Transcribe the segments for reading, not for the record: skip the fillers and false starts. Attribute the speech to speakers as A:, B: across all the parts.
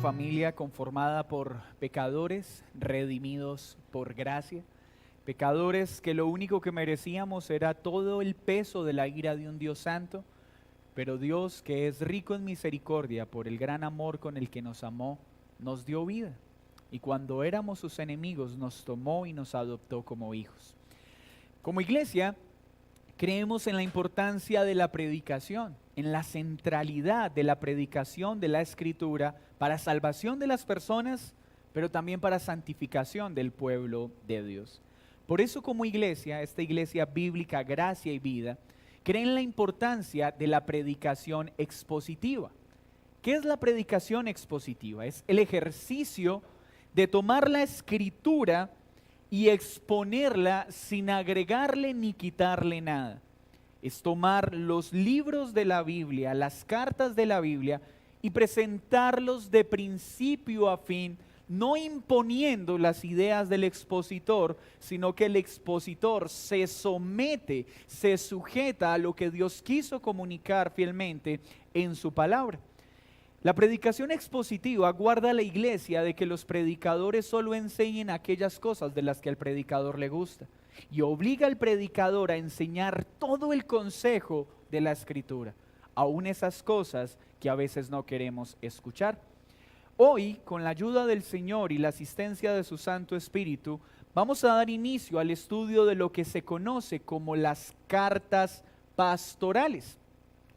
A: familia conformada por pecadores redimidos por gracia, pecadores que lo único que merecíamos era todo el peso de la ira de un Dios santo, pero Dios, que es rico en misericordia por el gran amor con el que nos amó, nos dio vida. Y cuando éramos sus enemigos, nos tomó y nos adoptó como hijos. Como iglesia, creemos en la importancia de la predicación, en la centralidad de la predicación de la Escritura para salvación de las personas, pero también para santificación del pueblo de Dios. Por eso, como iglesia, esta iglesia bíblica, Gracia y Vida, cree en la importancia de la predicación expositiva. ¿Qué es la predicación expositiva? Es el ejercicio de tomar la Escritura y exponerla sin agregarle ni quitarle nada. Es tomar los libros de la Biblia, las cartas de la Biblia, y presentarlos de principio a fin, no imponiendo las ideas del expositor, sino que el expositor se somete, se sujeta a lo que Dios quiso comunicar fielmente en su palabra. La predicación expositiva guarda a la iglesia de que los predicadores solo enseñen aquellas cosas de las que al predicador le gusta, y obliga al predicador a enseñar todo el consejo de la Escritura, aun esas cosas que a veces no queremos escuchar. Hoy, con la ayuda del Señor y la asistencia de su Santo Espíritu, vamos a dar inicio al estudio de lo que se conoce como las cartas pastorales.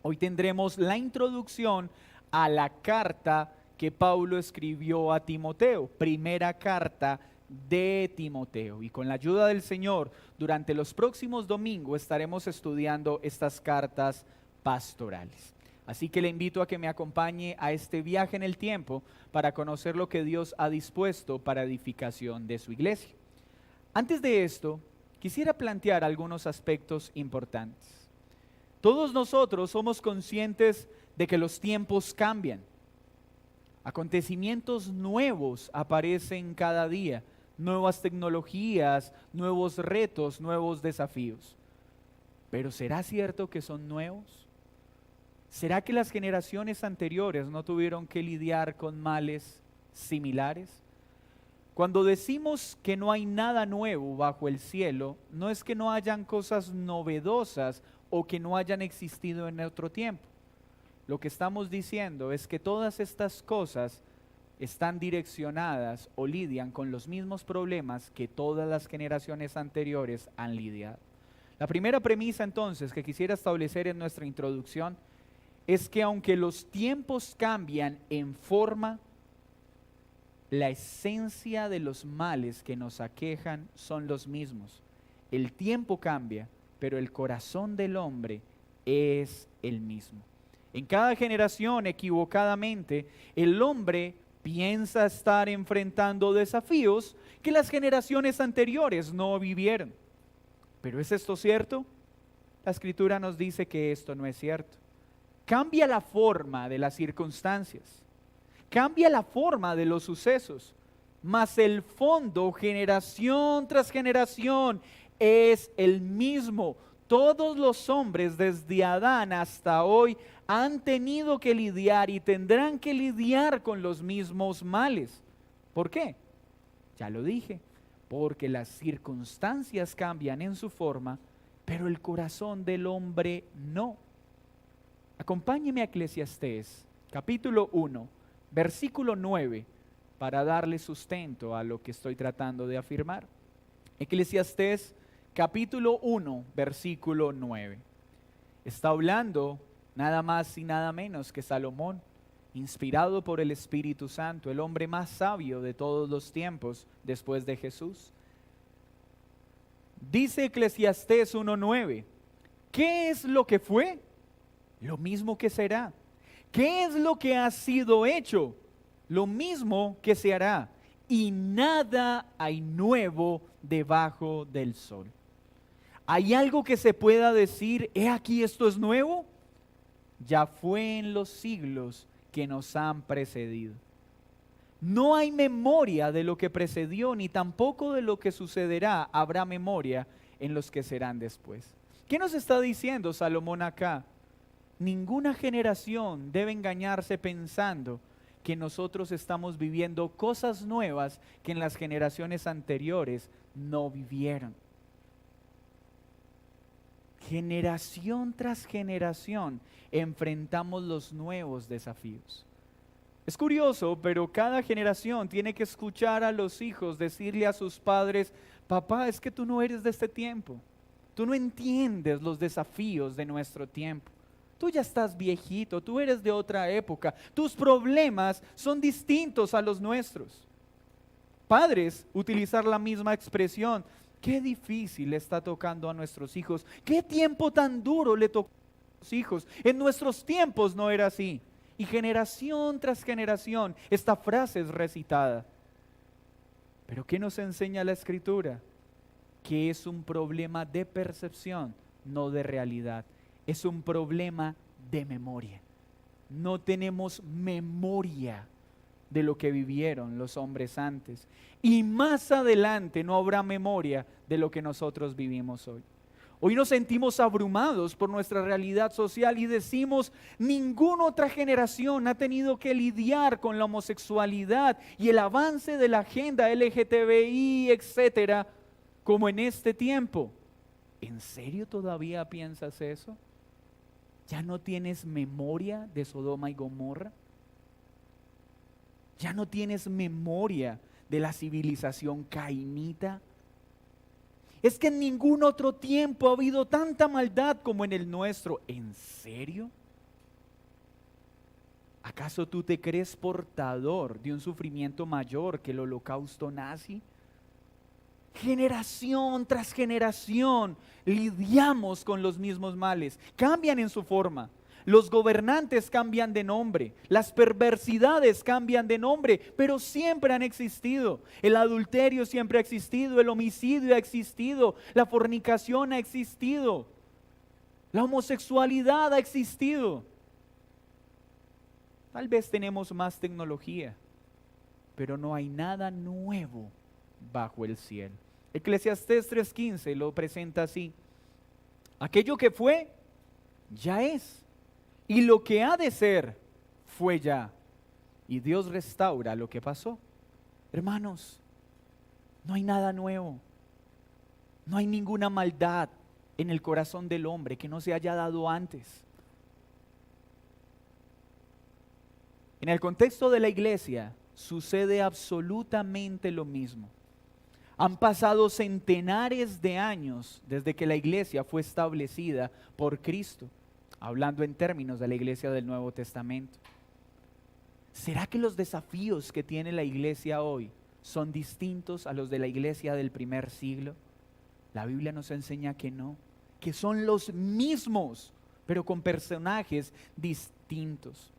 A: Hoy tendremos la introducción a la carta que Pablo escribió a Timoteo, primera carta de Timoteo. Y con la ayuda del Señor, durante los próximos domingos estaremos estudiando estas cartas pastorales. Así que le invito a que me acompañe a este viaje en el tiempo para conocer lo que Dios ha dispuesto para edificación de su iglesia. Antes de esto, quisiera plantear algunos aspectos importantes. Todos nosotros somos conscientes de que los tiempos cambian. Acontecimientos nuevos aparecen cada día, nuevas tecnologías, nuevos retos, nuevos desafíos. Pero ¿será cierto que son nuevos? ¿Será que las generaciones anteriores no tuvieron que lidiar con males similares? Cuando decimos que no hay nada nuevo bajo el cielo, no es que no hayan cosas novedosas o que no hayan existido en otro tiempo. Lo que estamos diciendo es que todas estas cosas están direccionadas o lidian con los mismos problemas que todas las generaciones anteriores han lidiado. La primera premisa entonces que quisiera establecer en nuestra introducción es que aunque los tiempos cambian en forma, la esencia de los males que nos aquejan son los mismos. El tiempo cambia, pero el corazón del hombre es el mismo. En cada generación, equivocadamente, el hombre piensa estar enfrentando desafíos que las generaciones anteriores no vivieron. ¿Pero es esto cierto? La Escritura nos dice que esto no es cierto. Cambia la forma de las circunstancias, cambia la forma de los sucesos, mas el fondo, generación tras generación, es el mismo. Todos los hombres, desde Adán hasta hoy, han tenido que lidiar y tendrán que lidiar con los mismos males. ¿Por qué? Ya lo dije, porque las circunstancias cambian en su forma, pero el corazón del hombre no. Acompáñeme a Eclesiastés, capítulo 1, versículo 9, para darle sustento a lo que estoy tratando de afirmar. Eclesiastés, capítulo 1, versículo 9. Está hablando nada más y nada menos que Salomón, inspirado por el Espíritu Santo, el hombre más sabio de todos los tiempos después de Jesús. Dice Eclesiastés 1:9, ¿qué es lo que fue? Lo mismo que será. ¿Qué es lo que ha sido hecho? Lo mismo que se hará. Y nada hay nuevo debajo del sol. ¿Hay algo que se pueda decir, he aquí esto es nuevo? Ya fue en los siglos que nos han precedido. No hay memoria de lo que precedió, ni tampoco de lo que sucederá habrá memoria en los que serán después. ¿Qué nos está diciendo Salomón acá? Ninguna generación debe engañarse pensando que nosotros estamos viviendo cosas nuevas que en las generaciones anteriores no vivieron. Generación tras generación enfrentamos los nuevos desafíos. Es curioso, pero cada generación tiene que escuchar a los hijos decirle a sus padres: papá, es que tú no eres de este tiempo. Tú no entiendes los desafíos de nuestro tiempo. Tú ya estás viejito, tú eres de otra época. Tus problemas son distintos a los nuestros. Padres, utilizar la misma expresión: qué difícil le está tocando a nuestros hijos. Qué tiempo tan duro le tocó a nuestros hijos. En nuestros tiempos no era así. Y generación tras generación esta frase es recitada. Pero ¿qué nos enseña la Escritura? Que es un problema de percepción, no de realidad. Es un problema de memoria. No tenemos memoria de lo que vivieron los hombres antes. Y más adelante no habrá memoria de lo que nosotros vivimos hoy. Hoy nos sentimos abrumados por nuestra realidad social y decimos: ninguna otra generación ha tenido que lidiar con la homosexualidad y el avance de la agenda LGTBI, etcétera, como en este tiempo. ¿En serio todavía piensas eso? ¿Ya no tienes memoria de Sodoma y Gomorra? ¿Ya no tienes memoria de la civilización cainita? Es que en ningún otro tiempo ha habido tanta maldad como en el nuestro. ¿En serio? ¿Acaso tú te crees portador de un sufrimiento mayor que el holocausto nazi? Generación tras generación lidiamos con los mismos males. Cambian en su forma. Los gobernantes cambian de nombre, las perversidades cambian de nombre, pero siempre han existido. El adulterio siempre ha existido, el homicidio ha existido, la fornicación ha existido, la homosexualidad ha existido. Tal vez tenemos más tecnología, pero no hay nada nuevo bajo el cielo. Eclesiastés 3:15 lo presenta así: aquello que fue, ya es. Y lo que ha de ser, fue ya. Y Dios restaura lo que pasó. Hermanos, no hay nada nuevo. No hay ninguna maldad en el corazón del hombre que no se haya dado antes. En el contexto de la iglesia sucede absolutamente lo mismo. Han pasado centenares de años desde que la iglesia fue establecida por Cristo, hablando en términos de la iglesia del Nuevo Testamento. ¿Será que los desafíos que tiene la iglesia hoy son distintos a los de la iglesia del primer siglo? La Biblia nos enseña que no, que son los mismos, pero con personajes distintos.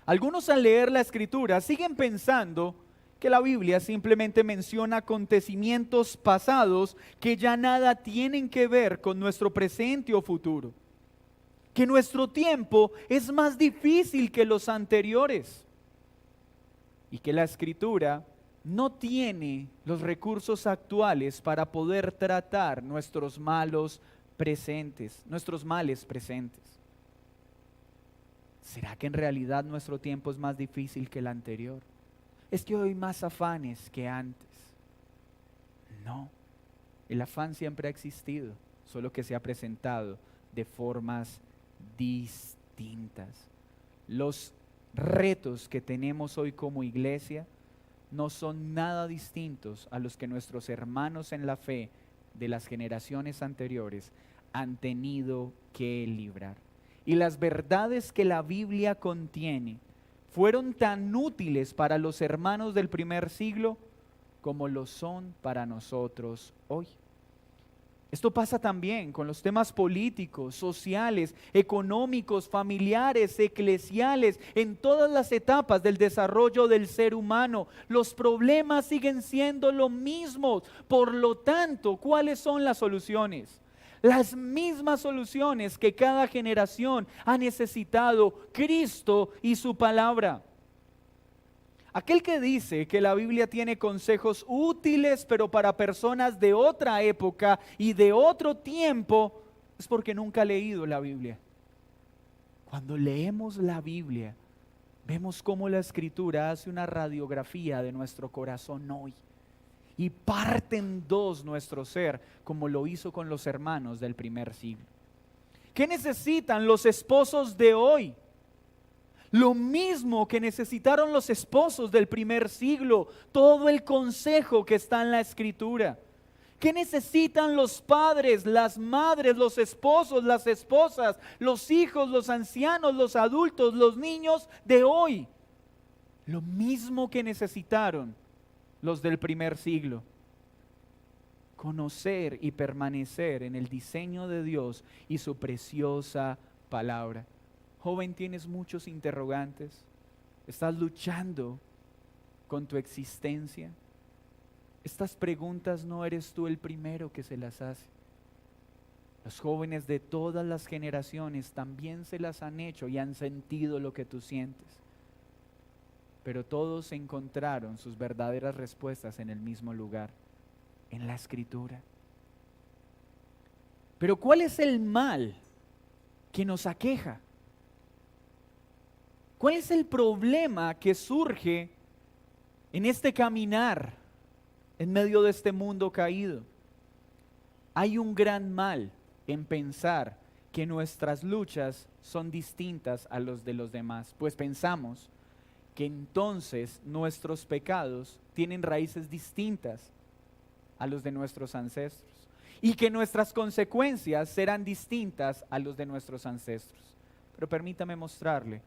A: Algunos al leer la Escritura siguen pensando que la Biblia simplemente menciona acontecimientos pasados que ya nada tienen que ver con nuestro presente o futuro. Que nuestro tiempo es más difícil que los anteriores y que la Escritura no tiene los recursos actuales para poder tratar nuestros males presentes. ¿Será que en realidad nuestro tiempo es más difícil que el anterior? ¿Es que hoy hay más afanes que antes? No, el afán siempre ha existido, solo que se ha presentado de formas distintas. Los retos que tenemos hoy como iglesia no son nada distintos a los que nuestros hermanos en la fe de las generaciones anteriores han tenido que librar. Y las verdades que la Biblia contiene fueron tan útiles para los hermanos del primer siglo como lo son para nosotros hoy. Esto pasa también con los temas políticos, sociales, económicos, familiares, eclesiales, en todas las etapas del desarrollo del ser humano. Los problemas siguen siendo lo mismo. Por lo tanto, ¿cuáles son las soluciones? Las mismas soluciones que cada generación ha necesitado: Cristo y su palabra. Aquel que dice que la Biblia tiene consejos útiles pero para personas de otra época y de otro tiempo, es porque nunca ha leído la Biblia. Cuando leemos la Biblia, vemos cómo la Escritura hace una radiografía de nuestro corazón hoy y parte en dos nuestro ser, como lo hizo con los hermanos del primer siglo. ¿Qué necesitan los esposos de hoy? Lo mismo que necesitaron los esposos del primer siglo, todo el consejo que está en la Escritura. ¿Qué necesitan los padres, las madres, los esposos, las esposas, los hijos, los ancianos, los adultos, los niños de hoy? Lo mismo que necesitaron los del primer siglo. Conocer y permanecer en el diseño de Dios y su preciosa palabra. Joven, tienes muchos interrogantes. Estás luchando con tu existencia. Estas preguntas no eres tú el primero que se las hace. Los jóvenes de todas las generaciones también se las han hecho y han sentido lo que tú sientes. Pero todos encontraron sus verdaderas respuestas en el mismo lugar, en la Escritura. Pero ¿cuál es el mal que nos aqueja? ¿Cuál es el problema que surge en este caminar en medio de este mundo caído? Hay un gran mal en pensar que nuestras luchas son distintas a los de los demás, pues pensamos que entonces nuestros pecados tienen raíces distintas a los de nuestros ancestros y que nuestras consecuencias serán distintas a los de nuestros ancestros. Pero permítame mostrarle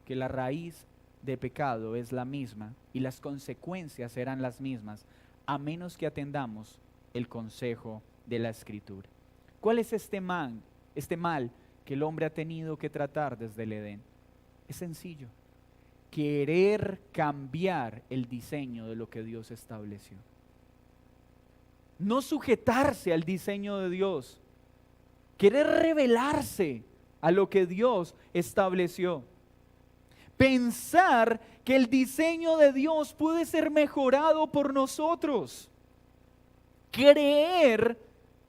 A: que la raíz de pecado es la misma y las consecuencias serán las mismas, a menos que atendamos el consejo de la Escritura. ¿Cuál es este mal que el hombre ha tenido que tratar desde el Edén? Es sencillo: querer cambiar el diseño de lo que Dios estableció. No sujetarse al diseño de Dios, querer rebelarse a lo que Dios estableció. Pensar que el diseño de Dios puede ser mejorado por nosotros. Creer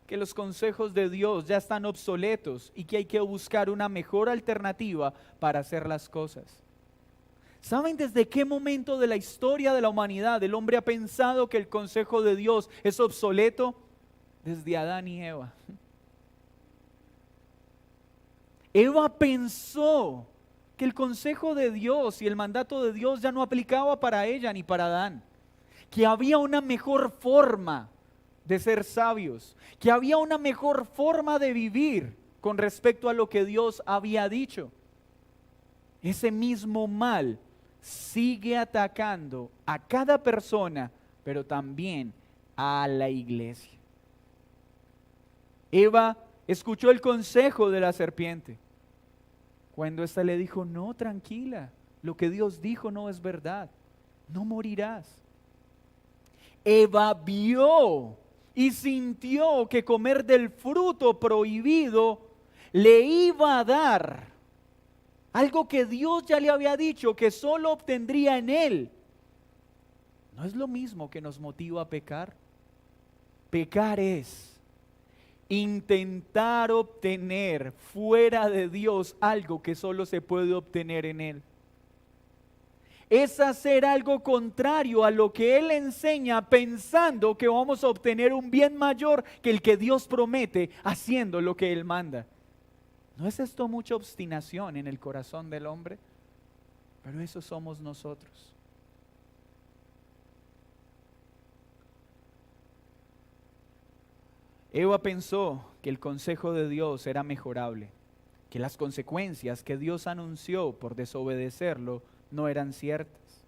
A: que los consejos de Dios ya están obsoletos y que hay que buscar una mejor alternativa para hacer las cosas. ¿Saben desde qué momento de la historia de la humanidad el hombre ha pensado que el consejo de Dios es obsoleto? Desde Adán y Eva. Eva pensó que el consejo de Dios y el mandato de Dios ya no aplicaba para ella ni para Adán, que había una mejor forma de ser sabios, que había una mejor forma de vivir con respecto a lo que Dios había dicho. Ese mismo mal sigue atacando a cada persona, pero también a la iglesia. Eva escuchó el consejo de la serpiente, cuando ésta le dijo: no, tranquila, lo que Dios dijo no es verdad, no morirás. Eva vio y sintió que comer del fruto prohibido le iba a dar algo que Dios ya le había dicho que solo obtendría en él. ¿No es lo mismo que nos motiva a pecar? Pecar es intentar obtener fuera de Dios algo que solo se puede obtener en Él. Es hacer algo contrario a lo que Él enseña, pensando que vamos a obtener un bien mayor que el que Dios promete, haciendo lo que Él manda. ¿No es esto mucha obstinación en el corazón del hombre? Pero eso somos nosotros. Eva pensó que el consejo de Dios era mejorable, que las consecuencias que Dios anunció por desobedecerlo no eran ciertas.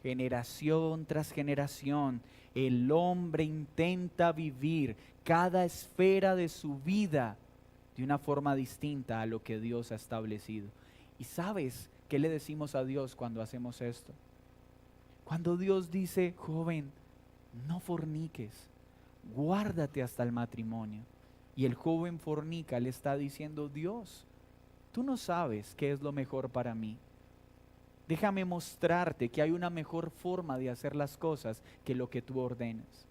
A: Generación tras generación, el hombre intenta vivir cada esfera de su vida de una forma distinta a lo que Dios ha establecido. ¿Y sabes qué le decimos a Dios cuando hacemos esto? Cuando Dios dice: joven, no forniques, guárdate hasta el matrimonio, y el joven fornica, le está diciendo: Dios, tú no sabes qué es lo mejor para mí. Déjame mostrarte que hay una mejor forma de hacer las cosas que lo que tú ordenas.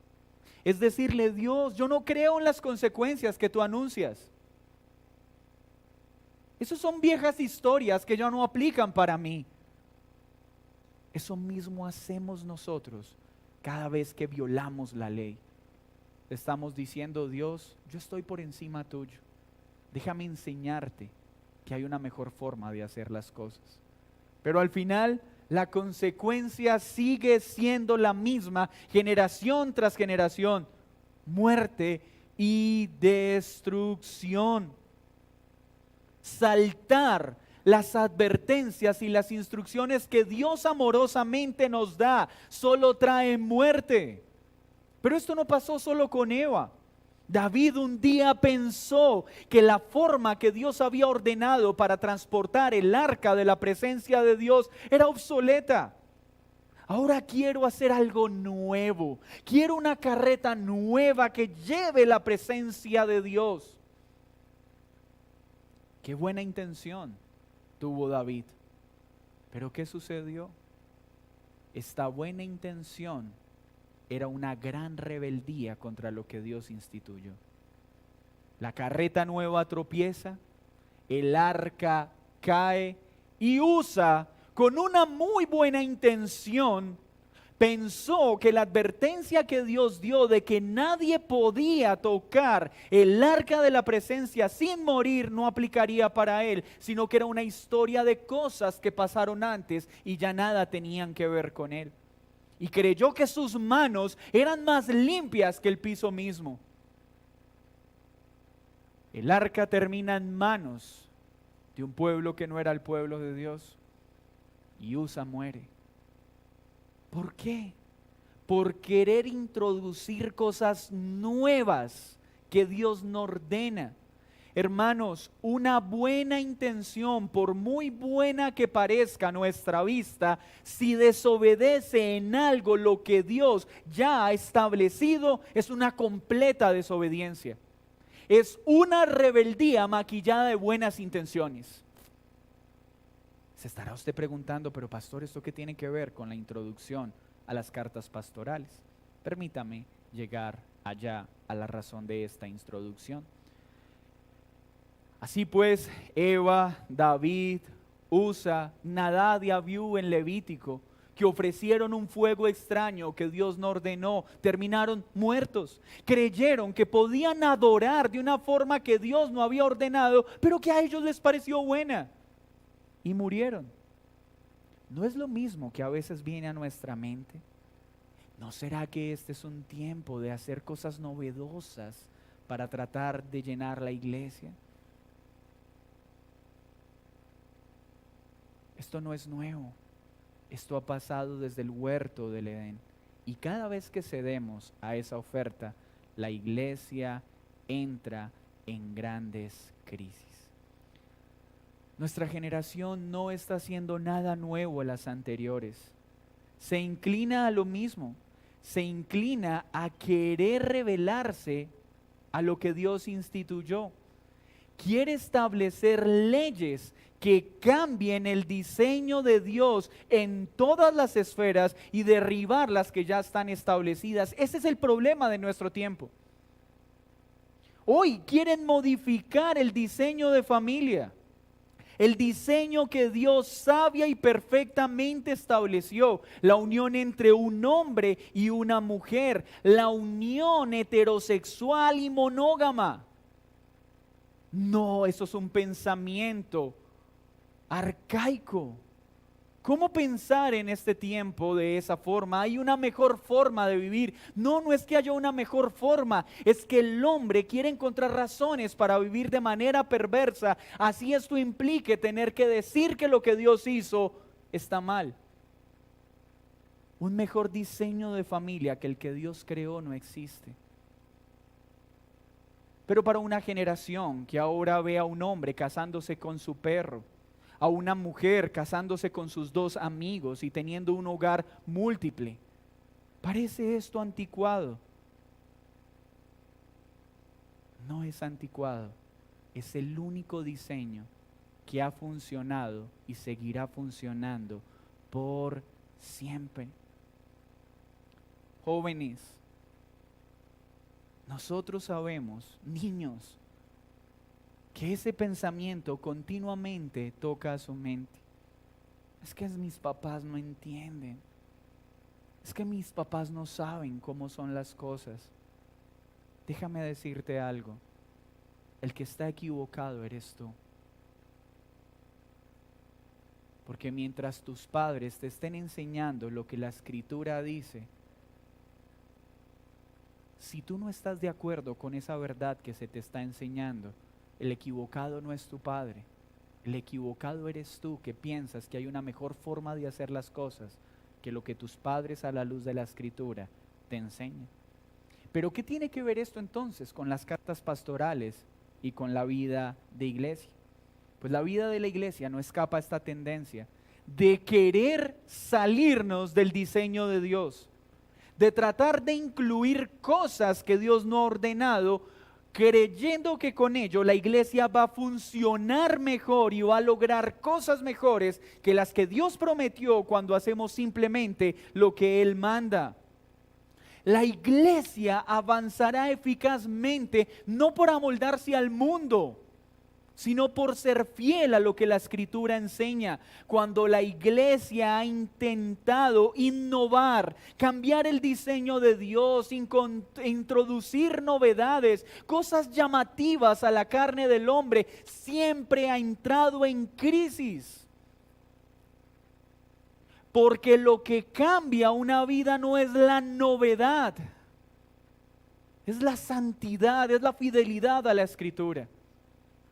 A: Es decirle: Dios, yo no creo en las consecuencias que tú anuncias. Esas son viejas historias que ya no aplican para mí. Eso mismo hacemos nosotros cada vez que violamos la ley. Estamos diciendo: Dios, yo estoy por encima tuyo. Déjame enseñarte que hay una mejor forma de hacer las cosas. Pero al final la consecuencia sigue siendo la misma, generación tras generación: muerte y destrucción. Saltar las advertencias y las instrucciones que Dios amorosamente nos da solo trae muerte. Pero esto no pasó solo con Eva. David un día pensó que la forma que Dios había ordenado para transportar el arca de la presencia de Dios era obsoleta. Ahora quiero hacer algo nuevo. Quiero una carreta nueva que lleve la presencia de Dios. Qué buena intención tuvo David. Pero ¿qué sucedió? Esta buena intención era una gran rebeldía contra lo que Dios instituyó. La carreta nueva tropieza, el arca cae y Usa, con una muy buena intención, pensó que la advertencia que Dios dio de que nadie podía tocar el arca de la presencia sin morir no aplicaría para él, sino que era una historia de cosas que pasaron antes y ya nada tenían que ver con él. Y creyó que sus manos eran más limpias que el piso mismo. El arca termina en manos de un pueblo que no era el pueblo de Dios. Y Usa muere. ¿Por qué? Por querer introducir cosas nuevas que Dios no ordena. Hermanos, una buena intención, por muy buena que parezca a nuestra vista, si desobedece en algo lo que Dios ya ha establecido, es una completa desobediencia. Es una rebeldía maquillada de buenas intenciones. Se estará usted preguntando: pero pastor, ¿esto qué tiene que ver con la introducción a las cartas pastorales? Permítame llegar allá a la razón de esta introducción. Así pues, Eva, David, Usa, Nadab y Abiú en Levítico, que ofrecieron un fuego extraño que Dios no ordenó, terminaron muertos. Creyeron que podían adorar de una forma que Dios no había ordenado, pero que a ellos les pareció buena, y murieron. ¿No es lo mismo que a veces viene a nuestra mente? ¿No será que este es un tiempo de hacer cosas novedosas para tratar de llenar la iglesia? Esto no es nuevo. Esto ha pasado desde el huerto del Edén. Y cada vez que cedemos a esa oferta, la iglesia entra en grandes crisis. Nuestra generación no está haciendo nada nuevo a las anteriores. Se inclina a lo mismo. Se inclina a querer rebelarse a lo que Dios instituyó. Quiere establecer leyes que cambien el diseño de Dios en todas las esferas y derribar las que ya están establecidas. Ese es el problema de nuestro tiempo. Hoy quieren modificar el diseño de familia, el diseño que Dios sabia y perfectamente estableció, la unión entre un hombre y una mujer, la unión heterosexual y monógama. No, eso es un pensamiento arcaico. ¿Cómo pensar en este tiempo de esa forma? Hay una mejor forma de vivir. No, no es que haya una mejor forma, es que el hombre quiere encontrar razones para vivir de manera perversa, así esto implique tener que decir que lo que Dios hizo está mal. Un mejor diseño de familia que el que Dios creó no existe. Pero para una generación que ahora ve a un hombre casándose con su perro, a una mujer casándose con sus dos amigos y teniendo un hogar múltiple, ¿parece esto anticuado? No es anticuado, es el único diseño que ha funcionado y seguirá funcionando por siempre. Jóvenes, nosotros sabemos, niños, que ese pensamiento continuamente toca a su mente. Es que mis papás no entienden. Es que mis papás no saben cómo son las cosas. Déjame decirte algo. El que está equivocado eres tú. Porque mientras tus padres te estén enseñando lo que la Escritura dice, si tú no estás de acuerdo con esa verdad que se te está enseñando, el equivocado no es tu padre. El equivocado eres tú, que piensas que hay una mejor forma de hacer las cosas que lo que tus padres a la luz de la Escritura te enseñan. Pero ¿qué tiene que ver esto entonces con las cartas pastorales y con la vida de iglesia? Pues la vida de la iglesia no escapa a esta tendencia de querer salirnos del diseño de Dios, de tratar de incluir cosas que Dios no ha ordenado, creyendo que con ello la iglesia va a funcionar mejor y va a lograr cosas mejores que las que Dios prometió cuando hacemos simplemente lo que Él manda. La iglesia avanzará eficazmente no por amoldarse al mundo, sino por ser fiel a lo que la Escritura enseña. Cuando la iglesia ha intentado innovar, cambiar el diseño de Dios, introducir novedades, cosas llamativas a la carne del hombre, siempre ha entrado en crisis. Porque lo que cambia una vida no es la novedad, es la santidad, es la fidelidad a la Escritura.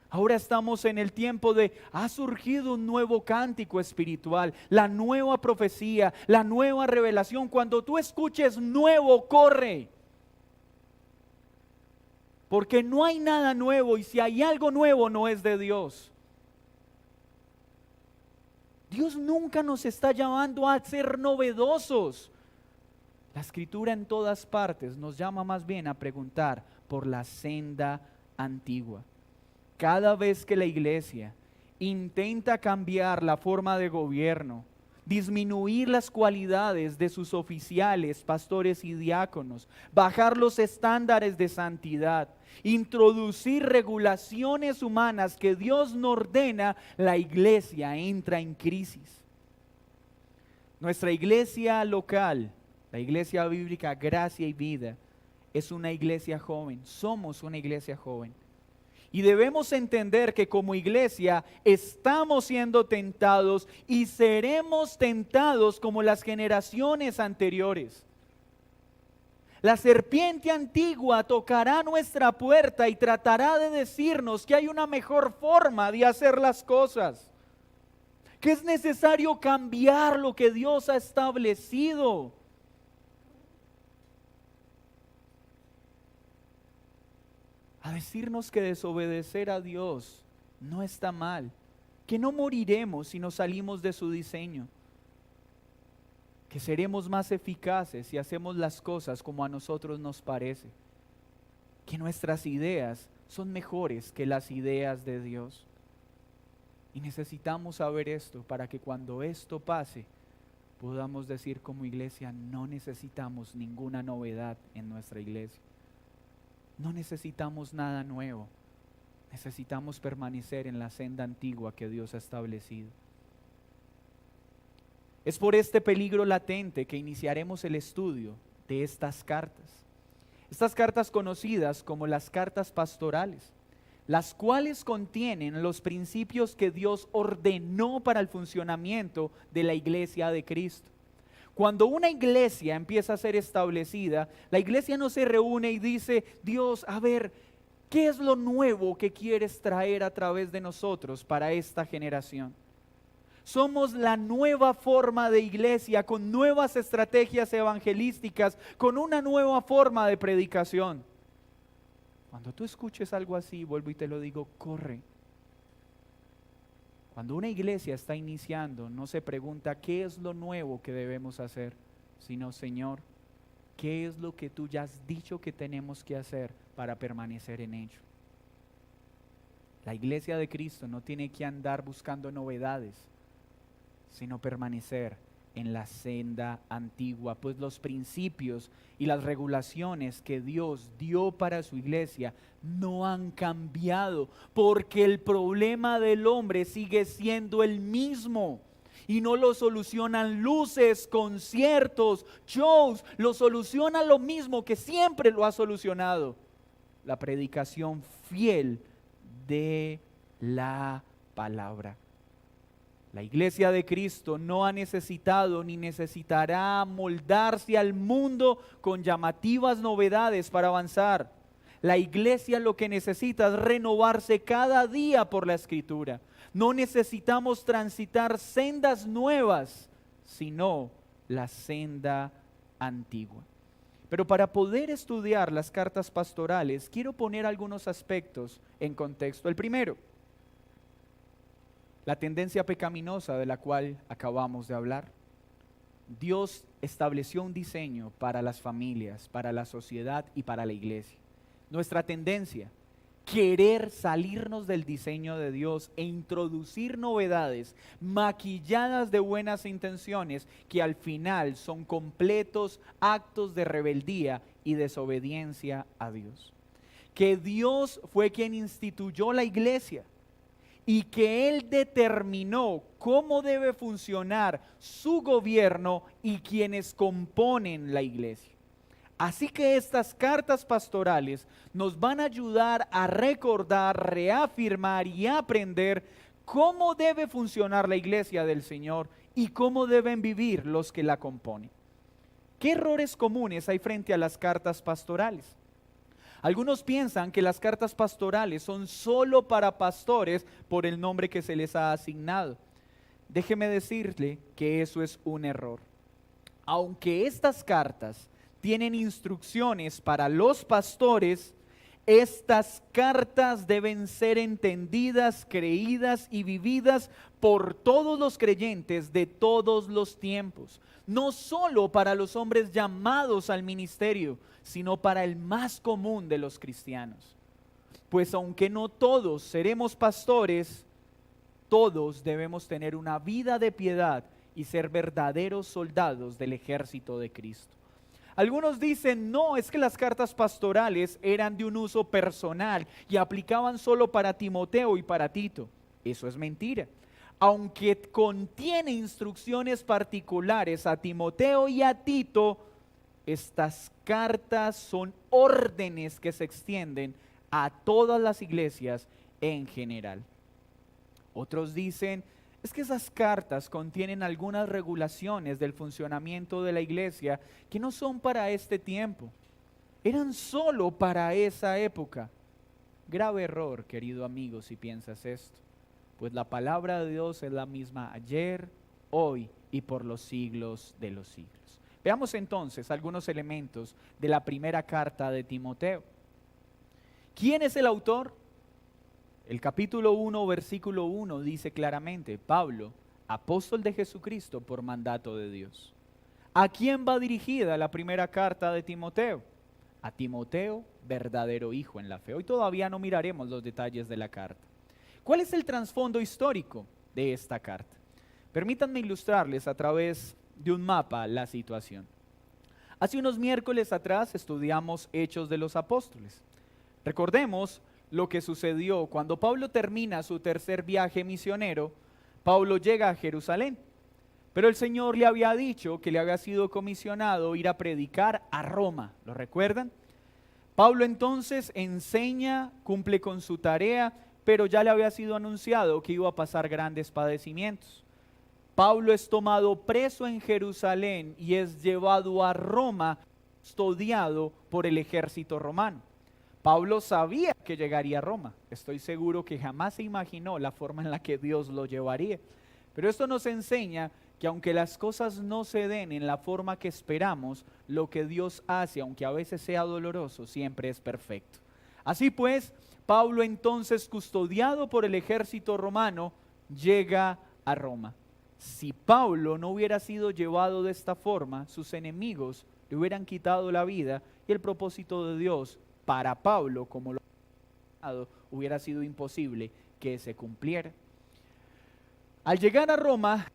A: Ahora estamos en el tiempo ha surgido un nuevo cántico espiritual, la nueva profecía, la nueva revelación. Cuando tú escuches nuevo, corre. Porque no hay nada nuevo, y si hay algo nuevo no es de Dios. Dios nunca nos está llamando a ser novedosos. La Escritura en todas partes nos llama más bien a preguntar por la senda antigua. Cada vez que la iglesia intenta cambiar la forma de gobierno, disminuir las cualidades de sus oficiales, pastores y diáconos, bajar los estándares de santidad, introducir regulaciones humanas que Dios no ordena, la iglesia entra en crisis. Nuestra iglesia local, la iglesia bíblica Gracia y Vida, es una iglesia joven, somos una iglesia joven. Y debemos entender que como iglesia estamos siendo tentados y seremos tentados como las generaciones anteriores. La serpiente antigua tocará nuestra puerta y tratará de decirnos que hay una mejor forma de hacer las cosas, que es necesario cambiar lo que Dios ha establecido. A decirnos que desobedecer a Dios no está mal, que no moriremos si nos salimos de su diseño, que seremos más eficaces si hacemos las cosas como a nosotros nos parece, que nuestras ideas son mejores que las ideas de Dios. Y necesitamos saber esto para que cuando esto pase, podamos decir como iglesia, no necesitamos ninguna novedad en nuestra iglesia. No necesitamos nada nuevo, necesitamos permanecer en la senda antigua que Dios ha establecido. Es por este peligro latente que iniciaremos el estudio de estas cartas conocidas como las cartas pastorales, las cuales contienen los principios que Dios ordenó para el funcionamiento de la iglesia de Cristo. Cuando una iglesia empieza a ser establecida, la iglesia no se reúne y dice, Dios, a ver, ¿qué es lo nuevo que quieres traer a través de nosotros para esta generación? Somos la nueva forma de iglesia, con nuevas estrategias evangelísticas, con una nueva forma de predicación. Cuando tú escuches algo así, vuelvo y te lo digo, corre. Cuando una iglesia está iniciando, no se pregunta qué es lo nuevo que debemos hacer, sino, Señor, ¿qué es lo que tú ya has dicho que tenemos que hacer para permanecer en ello? La iglesia de Cristo no tiene que andar buscando novedades, sino permanecer en la senda antigua, pues los principios y las regulaciones que Dios dio para su iglesia no han cambiado, porque el problema del hombre sigue siendo el mismo. Y no lo solucionan luces, conciertos, shows, lo soluciona lo mismo que siempre lo ha solucionado: la predicación fiel de la palabra. La iglesia de Cristo no ha necesitado ni necesitará moldarse al mundo con llamativas novedades para avanzar. La iglesia lo que necesita es renovarse cada día por la Escritura. No necesitamos transitar sendas nuevas, sino la senda antigua. Pero para poder estudiar las cartas pastorales, quiero poner algunos aspectos en contexto. El primero, la tendencia pecaminosa de la cual acabamos de hablar. Dios estableció un diseño para las familias, para la sociedad y para la iglesia. Nuestra tendencia, querer salirnos del diseño de Dios e introducir novedades maquilladas de buenas intenciones que al final son completos actos de rebeldía y desobediencia a Dios. Que Dios fue quien instituyó la iglesia y que Él determinó cómo debe funcionar su gobierno y quienes componen la iglesia. Así que estas cartas pastorales nos van a ayudar a recordar, reafirmar y aprender cómo debe funcionar la iglesia del Señor y cómo deben vivir los que la componen. ¿Qué errores comunes hay frente a las cartas pastorales? Algunos piensan que las cartas pastorales son solo para pastores por el nombre que se les ha asignado. Déjeme decirle que eso es un error. Aunque estas cartas tienen instrucciones para los pastores, estas cartas deben ser entendidas, creídas y vividas por todos los creyentes de todos los tiempos. No solo para los hombres llamados al ministerio, sino para el más común de los cristianos. Pues aunque no todos seremos pastores, todos debemos tener una vida de piedad y ser verdaderos soldados del ejército de Cristo. Algunos dicen, no, es que las cartas pastorales eran de un uso personal y aplicaban solo para Timoteo y para Tito. Eso es mentira. Aunque contiene instrucciones particulares a Timoteo y a Tito, estas cartas son órdenes que se extienden a todas las iglesias en general. Otros dicen, es que esas cartas contienen algunas regulaciones del funcionamiento de la iglesia que no son para este tiempo, eran solo para esa época. Grave error, querido amigo, si piensas esto, pues la palabra de Dios es la misma ayer, hoy y por los siglos de los siglos. Veamos entonces algunos elementos de la primera carta de Timoteo. ¿Quién es el autor? El capítulo 1, versículo 1 dice claramente, Pablo, apóstol de Jesucristo por mandato de Dios. ¿A quién va dirigida la primera carta de Timoteo? A Timoteo, verdadero hijo en la fe. Hoy todavía no miraremos los detalles de la carta. ¿Cuál es el trasfondo histórico de esta carta? Permítanme ilustrarles a través de un mapa la situación. Hace unos miércoles atrás estudiamos Hechos de los Apóstoles. Recordemos lo que sucedió cuando Pablo termina su tercer viaje misionero. Pablo llega a Jerusalén, pero el Señor le había dicho que le había sido comisionado ir a predicar a Roma. ¿Lo recuerdan? Pablo entonces enseña, cumple con su tarea, pero ya le había sido anunciado que iba a pasar grandes padecimientos. Pablo es tomado preso en Jerusalén y es llevado a Roma, custodiado por el ejército romano. Pablo sabía que llegaría a Roma. Estoy seguro que jamás se imaginó la forma en la que Dios lo llevaría. Pero esto nos enseña que aunque las cosas no se den en la forma que esperamos, lo que Dios hace, aunque a veces sea doloroso, siempre es perfecto. Así pues, Pablo entonces, custodiado por el ejército romano, llega a Roma. Si Pablo no hubiera sido llevado de esta forma, sus enemigos le hubieran quitado la vida y el propósito de Dios para Pablo, como lo ha dado, hubiera sido imposible que se cumpliera. Al llegar a Roma,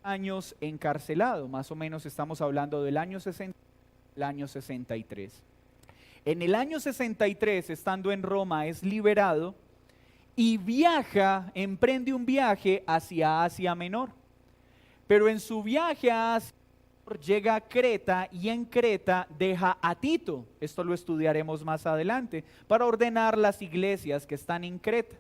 A: años encarcelado, más o menos estamos hablando del año 60, el año 63. En el año 63, estando en Roma, es liberado y emprende un viaje hacia Asia Menor. Pero en su viaje a Asia Menor llega a Creta y en Creta deja a Tito, esto lo estudiaremos más adelante, para ordenar las iglesias que están en Creta.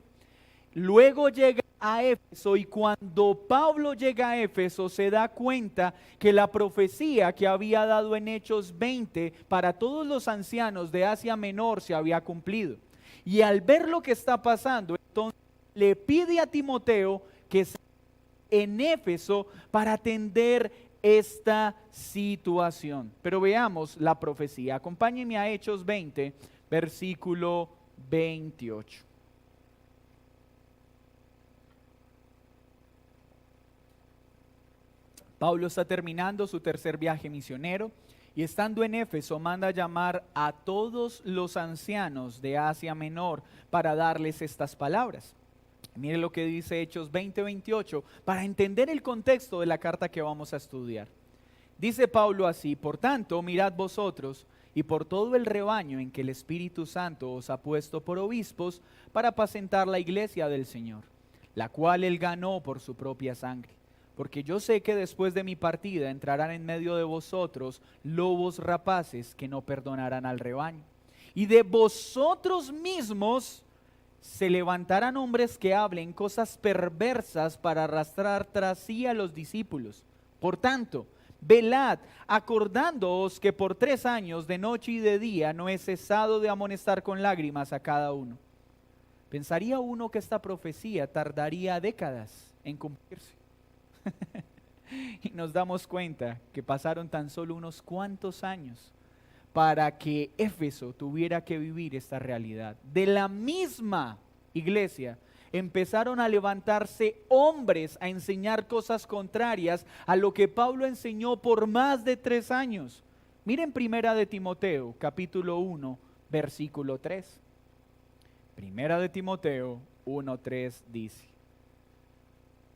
A: Luego llega a Éfeso y cuando Pablo llega a Éfeso se da cuenta que la profecía que había dado en Hechos 20 para todos los ancianos de Asia Menor se había cumplido. Y al ver lo que está pasando, entonces le pide a Timoteo que se en Éfeso para atender esta situación. Pero veamos la profecía. Acompáñenme a Hechos 20, versículo 28. Pablo está terminando su tercer viaje misionero y estando en Éfeso manda llamar a todos los ancianos de Asia Menor para darles estas palabras. Mire lo que dice Hechos 20:28 para entender el contexto de la carta que vamos a estudiar. Dice Pablo así: por tanto, mirad vosotros y por todo el rebaño en que el Espíritu Santo os ha puesto por obispos para apacentar la iglesia del Señor, la cual él ganó por su propia sangre. Porque yo sé que después de mi partida entrarán en medio de vosotros lobos rapaces que no perdonarán al rebaño. Y de vosotros mismos se levantarán hombres que hablen cosas perversas para arrastrar tras sí a los discípulos. Por tanto, velad, acordándoos que por 3 años de noche y de día no he cesado de amonestar con lágrimas a cada uno. Pensaría uno que esta profecía tardaría décadas en cumplirse. Y nos damos cuenta que pasaron tan solo unos cuantos años para que Éfeso tuviera que vivir esta realidad. De la misma iglesia empezaron a levantarse hombres a enseñar cosas contrarias a lo que Pablo enseñó por más de 3 años. Miren Primera de Timoteo, capítulo 1, versículo 3. Primera de Timoteo 1:3 dice: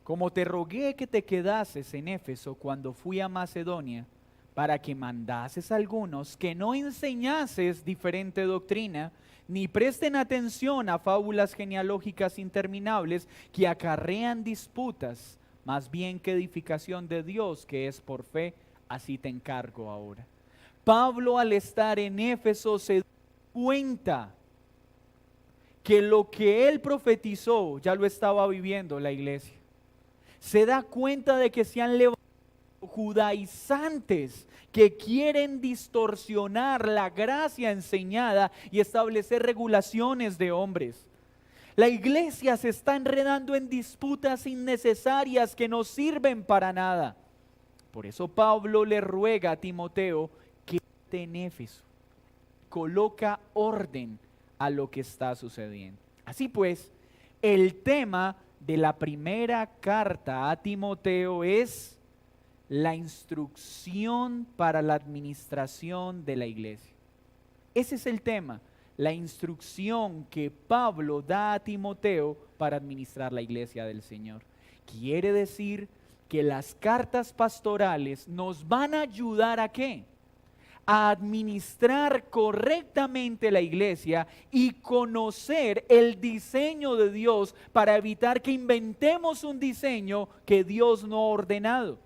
A: como te rogué que te quedases en Éfeso cuando fui a Macedonia, para que mandases a algunos que no enseñases diferente doctrina, ni presten atención a fábulas genealógicas interminables que acarrean disputas, más bien que edificación de Dios que es por fe, así te encargo ahora. Pablo, al estar en Éfeso, se da cuenta que lo que él profetizó ya lo estaba viviendo la iglesia. Se da cuenta de que se han levantado judaizantes que quieren distorsionar la gracia enseñada y establecer regulaciones de hombres. La iglesia se está enredando en disputas innecesarias que no sirven para nada. Por eso Pablo le ruega a Timoteo que esté en Éfeso, coloca orden a lo que está sucediendo. Así pues, el tema de la primera carta a Timoteo es la instrucción para la administración de la iglesia. Ese es el tema, la instrucción que Pablo da a Timoteo para administrar la iglesia del Señor. Quiere decir que las cartas pastorales nos van a ayudar ¿a qué? A administrar correctamente la iglesia y conocer el diseño de Dios para evitar que inventemos un diseño que Dios no ha ordenado.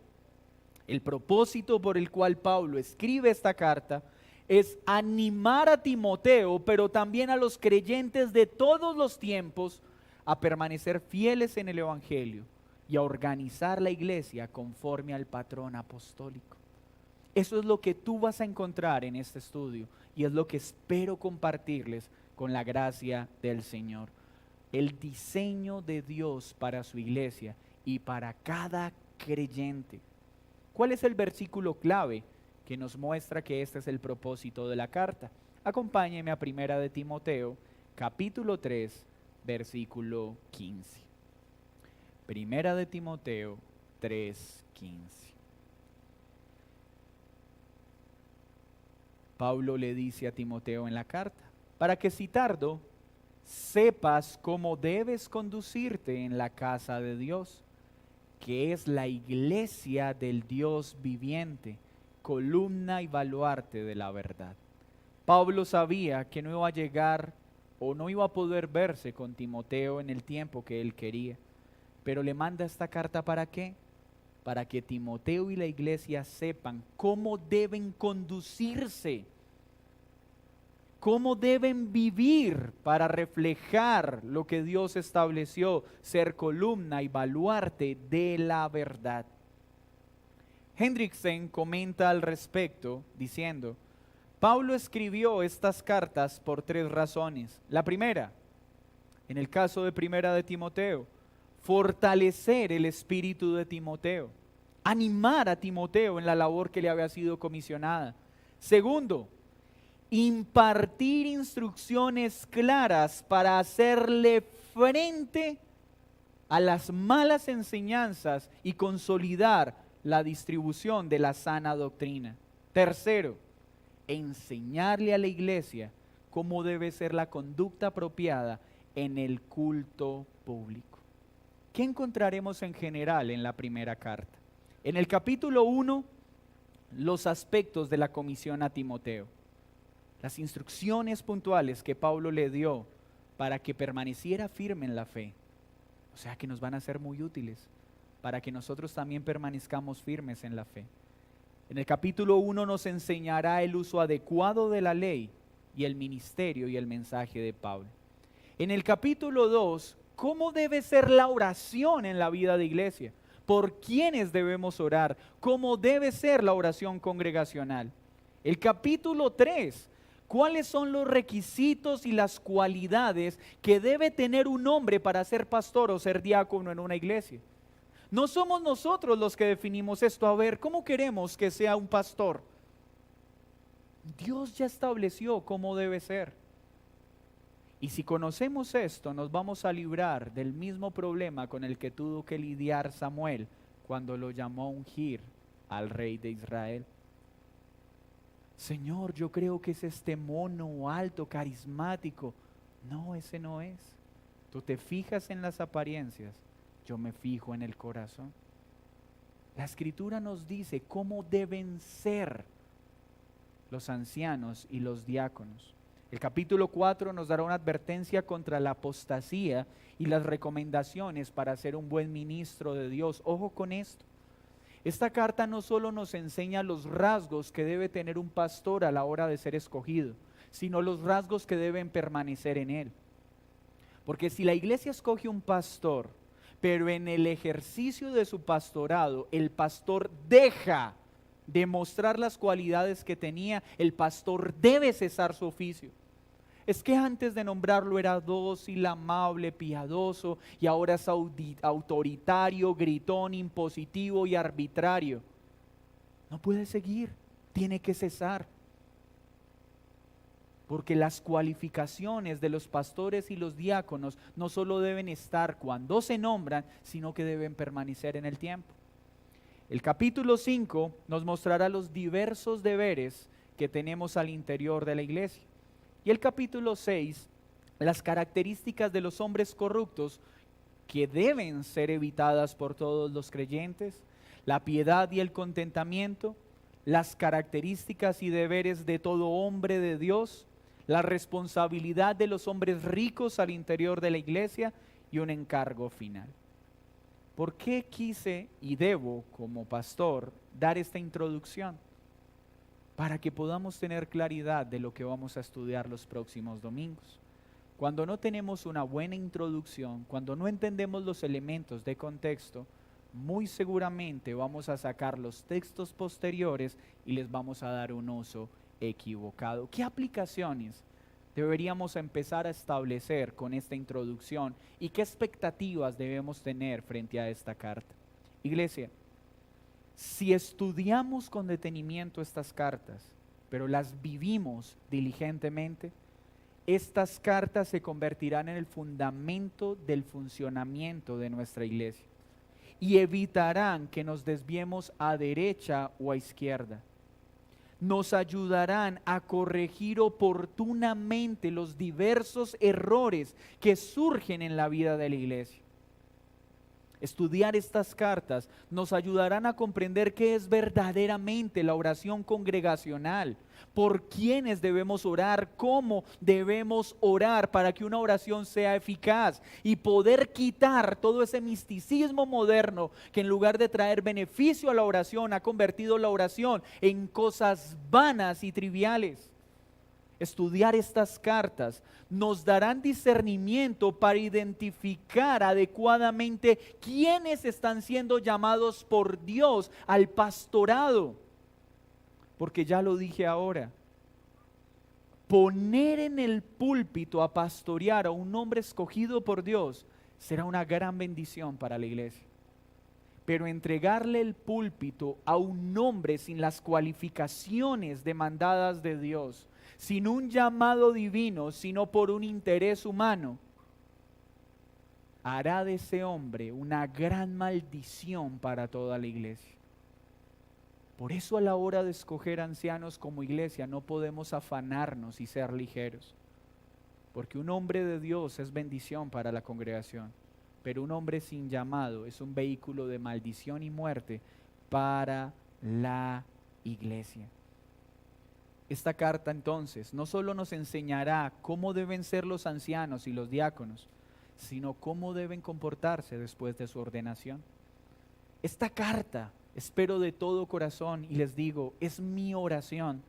A: El propósito por el cual Pablo escribe esta carta es animar a Timoteo, pero también a los creyentes de todos los tiempos a permanecer fieles en el Evangelio y a organizar la iglesia conforme al patrón apostólico. Eso es lo que tú vas a encontrar en este estudio y es lo que espero compartirles con la gracia del Señor. El diseño de Dios para su iglesia y para cada creyente. ¿Cuál es el versículo clave que nos muestra que este es el propósito de la carta? Acompáñeme a Primera de Timoteo, capítulo 3, versículo 15. Primera de Timoteo 3:15. Pablo le dice a Timoteo en la carta, para que si tardo, sepas cómo debes conducirte en la casa de Dios, que es la iglesia del Dios viviente, columna y baluarte de la verdad. Pablo sabía que no iba a llegar o no iba a poder verse con Timoteo en el tiempo que él quería. Pero le manda esta carta ¿para qué? Para que Timoteo y la iglesia sepan cómo deben conducirse, cómo deben vivir para reflejar lo que Dios estableció, ser columna y baluarte de la verdad. Hendriksen comenta al respecto diciendo: Pablo escribió estas cartas por 3 razones. La primera, en el caso de primera de Timoteo, fortalecer el espíritu de Timoteo, animar a Timoteo en la labor que le había sido comisionada. Segundo, impartir instrucciones claras para hacerle frente a las malas enseñanzas y consolidar la distribución de la sana doctrina. Tercero, enseñarle a la iglesia cómo debe ser la conducta apropiada en el culto público. ¿Qué encontraremos en general en la primera carta? En el capítulo 1, los aspectos de la comisión a Timoteo, las instrucciones puntuales que Pablo le dio para que permaneciera firme en la fe, o sea que nos van a ser muy útiles para que nosotros también permanezcamos firmes en la fe. En el capítulo 1 nos enseñará el uso adecuado de la ley y el ministerio y el mensaje de Pablo. En el capítulo 2, ¿cómo debe ser la oración en la vida de iglesia? ¿Por quiénes debemos orar? ¿Cómo debe ser la oración congregacional? El capítulo 3, ¿cuáles son los requisitos y las cualidades que debe tener un hombre para ser pastor o ser diácono en una iglesia? No somos nosotros los que definimos esto. A ver, ¿cómo queremos que sea un pastor? Dios ya estableció cómo debe ser. Y si conocemos esto, nos vamos a librar del mismo problema con el que tuvo que lidiar Samuel cuando lo llamó a ungir al rey de Israel. Señor, yo creo que es este mono alto, carismático. No, ese no es. Tú te fijas en las apariencias, yo me fijo en el corazón. La Escritura nos dice cómo deben ser los ancianos y los diáconos. El capítulo 4 nos dará una advertencia contra la apostasía y las recomendaciones para ser un buen ministro de Dios. Ojo con esto. Esta carta no solo nos enseña los rasgos que debe tener un pastor a la hora de ser escogido, sino los rasgos que deben permanecer en él. Porque si la iglesia escoge un pastor, pero en el ejercicio de su pastorado el pastor deja de mostrar las cualidades que tenía, el pastor debe cesar su oficio. Es que antes de nombrarlo era dócil, amable, piadoso, y ahora es autoritario, gritón, impositivo y arbitrario. No puede seguir, tiene que cesar. Porque las cualificaciones de los pastores y los diáconos no solo deben estar cuando se nombran, sino que deben permanecer en el tiempo. El capítulo 5 nos mostrará los diversos deberes que tenemos al interior de la iglesia. Y el capítulo 6, las características de los hombres corruptos que deben ser evitadas por todos los creyentes, la piedad y el contentamiento, las características y deberes de todo hombre de Dios, la responsabilidad de los hombres ricos al interior de la iglesia y un encargo final. ¿Por qué quise y debo, como pastor, dar esta introducción? Para que podamos tener claridad de lo que vamos a estudiar los próximos domingos. Cuando no tenemos una buena introducción, cuando no entendemos los elementos de contexto, muy seguramente vamos a sacar los textos posteriores y les vamos a dar un uso equivocado. ¿Qué aplicaciones deberíamos empezar a establecer con esta introducción y qué expectativas debemos tener frente a esta carta? Iglesia, si estudiamos con detenimiento estas cartas, pero las vivimos diligentemente, estas cartas se convertirán en el fundamento del funcionamiento de nuestra iglesia y evitarán que nos desviemos a derecha o a izquierda. Nos ayudarán a corregir oportunamente los diversos errores que surgen en la vida de la iglesia. Estudiar estas cartas nos ayudarán a comprender qué es verdaderamente la oración congregacional, por quiénes debemos orar, cómo debemos orar para que una oración sea eficaz y poder quitar todo ese misticismo moderno que en lugar de traer beneficio a la oración ha convertido la oración en cosas vanas y triviales. Estudiar estas cartas nos darán discernimiento para identificar adecuadamente quiénes están siendo llamados por Dios al pastorado. Porque ya lo dije ahora, poner en el púlpito a pastorear a un hombre escogido por Dios será una gran bendición para la iglesia. Pero entregarle el púlpito a un hombre sin las cualificaciones demandadas de Dios, sin un llamado divino, sino por un interés humano, hará de ese hombre una gran maldición para toda la iglesia. Por eso a la hora de escoger ancianos como iglesia no podemos afanarnos y ser ligeros, porque un hombre de Dios es bendición para la congregación, pero un hombre sin llamado es un vehículo de maldición y muerte para la iglesia. Esta carta entonces no solo nos enseñará cómo deben ser los ancianos y los diáconos, sino cómo deben comportarse después de su ordenación. Esta carta, espero de todo corazón y les digo, es mi oración.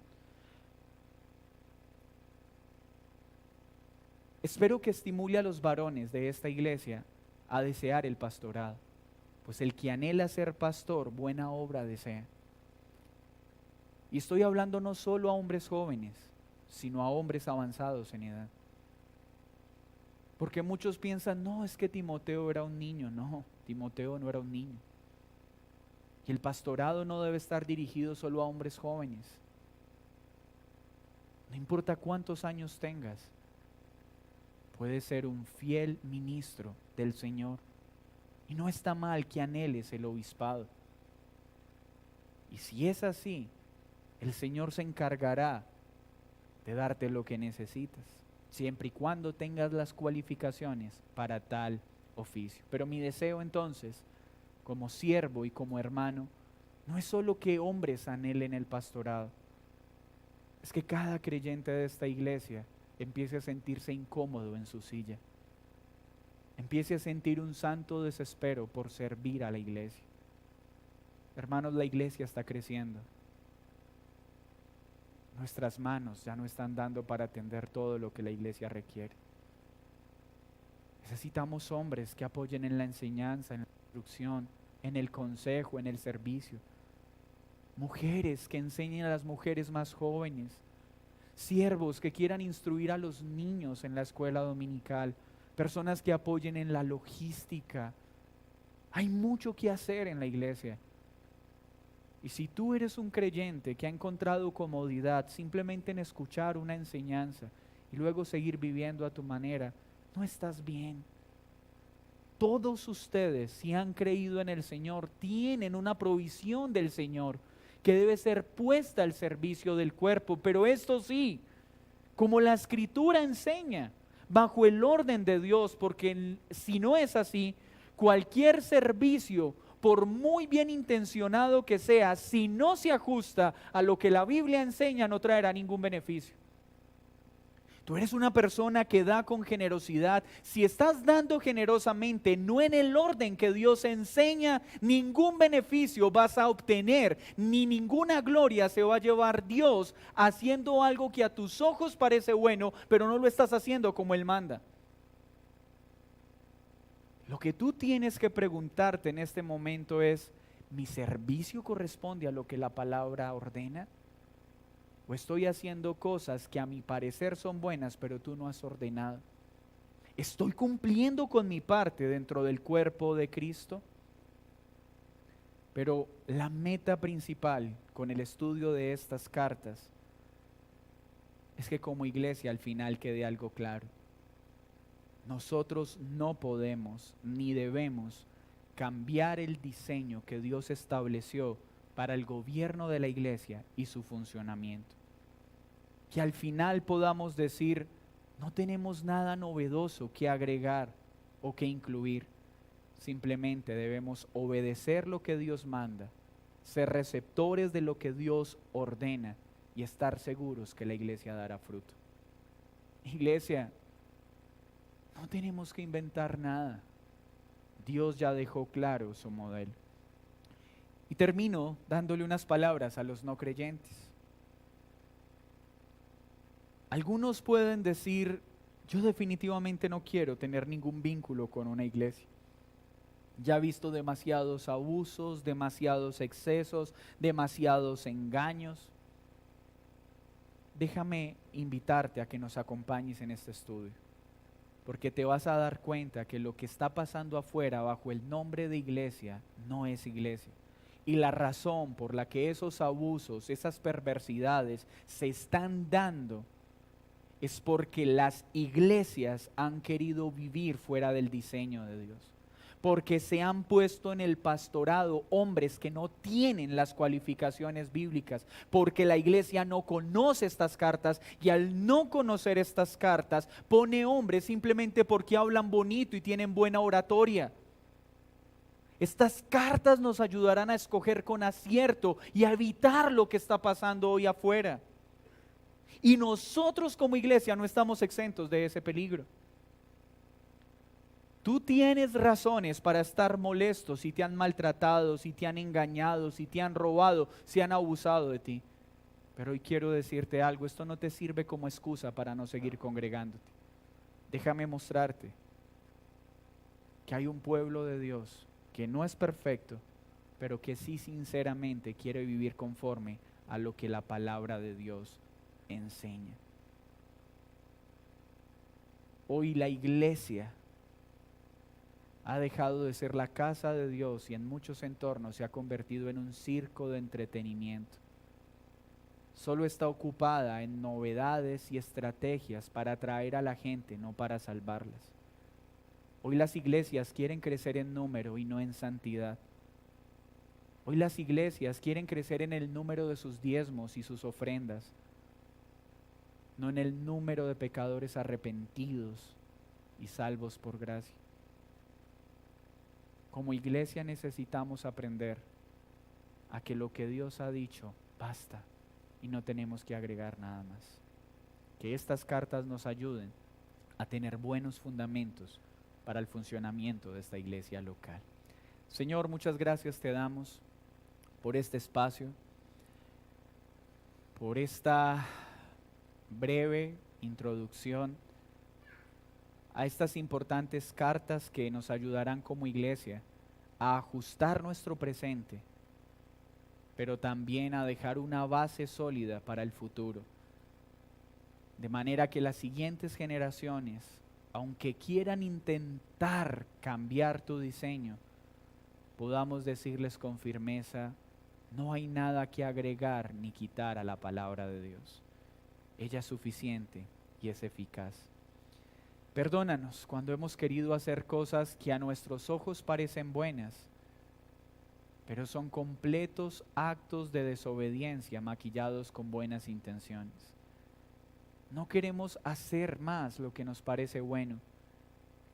A: Espero que estimule a los varones de esta iglesia a desear el pastorado, pues el que anhela ser pastor, buena obra desea. Y estoy hablando no solo a hombres jóvenes, sino a hombres avanzados en edad. Porque muchos piensan, no, es que Timoteo era un niño. No, Timoteo no era un niño. Y el pastorado no debe estar dirigido solo a hombres jóvenes. No importa cuántos años tengas, puedes ser un fiel ministro del Señor. Y no está mal que anheles el obispado. Y si es así, el Señor se encargará de darte lo que necesitas, siempre y cuando tengas las cualificaciones para tal oficio. Pero mi deseo entonces, como siervo y como hermano, no es solo que hombres anhelen el pastorado, es que cada creyente de esta iglesia empiece a sentirse incómodo en su silla, empiece a sentir un santo desespero por servir a la iglesia. Hermanos, la iglesia está creciendo. Nuestras manos ya no están dando para atender todo lo que la iglesia requiere. Necesitamos hombres que apoyen en la enseñanza, en la instrucción, en el consejo, en el servicio. Mujeres que enseñen a las mujeres más jóvenes. Siervos que quieran instruir a los niños en la escuela dominical. Personas que apoyen en la logística. Hay mucho que hacer en la iglesia. Y si tú eres un creyente que ha encontrado comodidad simplemente en escuchar una enseñanza y luego seguir viviendo a tu manera, no estás bien. Todos ustedes, si han creído en el Señor, tienen una provisión del Señor que debe ser puesta al servicio del cuerpo. Pero esto sí, como la Escritura enseña, bajo el orden de Dios, porque si no es así, cualquier servicio, por muy bien intencionado que sea, si no se ajusta a lo que la Biblia enseña, no traerá ningún beneficio. Tú eres una persona que da con generosidad. Si estás dando generosamente, no en el orden que Dios enseña, ningún beneficio vas a obtener, ni ninguna gloria se va a llevar Dios haciendo algo que a tus ojos parece bueno, pero no lo estás haciendo como Él manda. Lo que tú tienes que preguntarte en este momento es, ¿mi servicio corresponde a lo que la palabra ordena? ¿O estoy haciendo cosas que a mi parecer son buenas, pero tú no has ordenado? ¿Estoy cumpliendo con mi parte dentro del cuerpo de Cristo? Pero la meta principal con el estudio de estas cartas es que como iglesia al final quede algo claro. Nosotros no podemos ni debemos cambiar el diseño que Dios estableció para el gobierno de la iglesia y su funcionamiento. Que al final podamos decir, no tenemos nada novedoso que agregar o que incluir. simplemente debemos obedecer lo que Dios manda, ser receptores de lo que Dios ordena y estar seguros que la iglesia dará fruto. Iglesia, no tenemos que inventar nada. Dios ya dejó claro su modelo. Y termino dándole unas palabras a los no creyentes. Algunos pueden decir: yo definitivamente no quiero tener ningún vínculo con una iglesia. Ya he visto demasiados abusos, demasiados excesos, demasiados engaños. Déjame invitarte a que nos acompañes en este estudio, porque te vas a dar cuenta que lo que está pasando afuera bajo el nombre de iglesia no es iglesia. Y la razón por la que esos abusos, esas perversidades se están dando es porque las iglesias han querido vivir fuera del diseño de Dios. Porque se han puesto en el pastorado hombres que no tienen las cualificaciones bíblicas, porque la iglesia no conoce estas cartas y al no conocer estas cartas pone hombres simplemente porque hablan bonito y tienen buena oratoria. Estas cartas nos ayudarán a escoger con acierto y a evitar lo que está pasando hoy afuera. Y nosotros como iglesia no estamos exentos de ese peligro. Tú tienes razones para estar molesto si te han maltratado, si te han engañado, si te han robado, si han abusado de ti. Pero hoy quiero decirte algo: esto no te sirve como excusa para no seguir congregándote. Déjame mostrarte que hay un pueblo de Dios que no es perfecto, pero que sí sinceramente quiere vivir conforme a lo que la palabra de Dios enseña. Hoy la iglesia ha dejado de ser la casa de Dios y en muchos entornos se ha convertido en un circo de entretenimiento. Solo está ocupada en novedades y estrategias para atraer a la gente, no para salvarlas. Hoy las iglesias quieren crecer en número y no en santidad. Hoy las iglesias quieren crecer en el número de sus diezmos y sus ofrendas, no en el número de pecadores arrepentidos y salvos por gracia. Como iglesia necesitamos aprender a que lo que Dios ha dicho basta y no tenemos que agregar nada más. Que estas cartas nos ayuden a tener buenos fundamentos para el funcionamiento de esta iglesia local. Señor, muchas gracias te damos por este espacio, por esta breve introducción a estas importantes cartas que nos ayudarán como iglesia a ajustar nuestro presente, pero también a dejar una base sólida para el futuro, de manera que las siguientes generaciones, aunque quieran intentar cambiar tu diseño, podamos decirles con firmeza: no hay nada que agregar ni quitar a la palabra de Dios. Ella es suficiente y es eficaz. Perdónanos cuando hemos querido hacer cosas que a nuestros ojos parecen buenas, pero son completos actos de desobediencia maquillados con buenas intenciones. No queremos hacer más lo que nos parece bueno.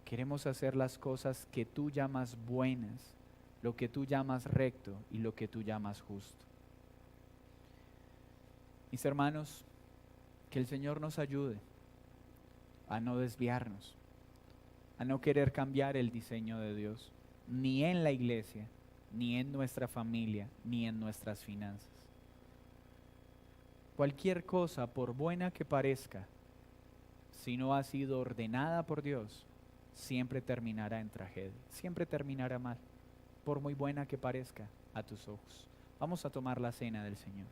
A: Queremos hacer las cosas que tú llamas buenas, lo que tú llamas recto y lo que tú llamas justo. Mis hermanos, que el Señor nos ayude a no desviarnos, a no querer cambiar el diseño de Dios, ni en la iglesia, ni en nuestra familia, ni en nuestras finanzas. Cualquier cosa, por buena que parezca, si no ha sido ordenada por Dios, siempre terminará en tragedia, siempre terminará mal, por muy buena que parezca a tus ojos. Vamos a tomar la cena del Señor.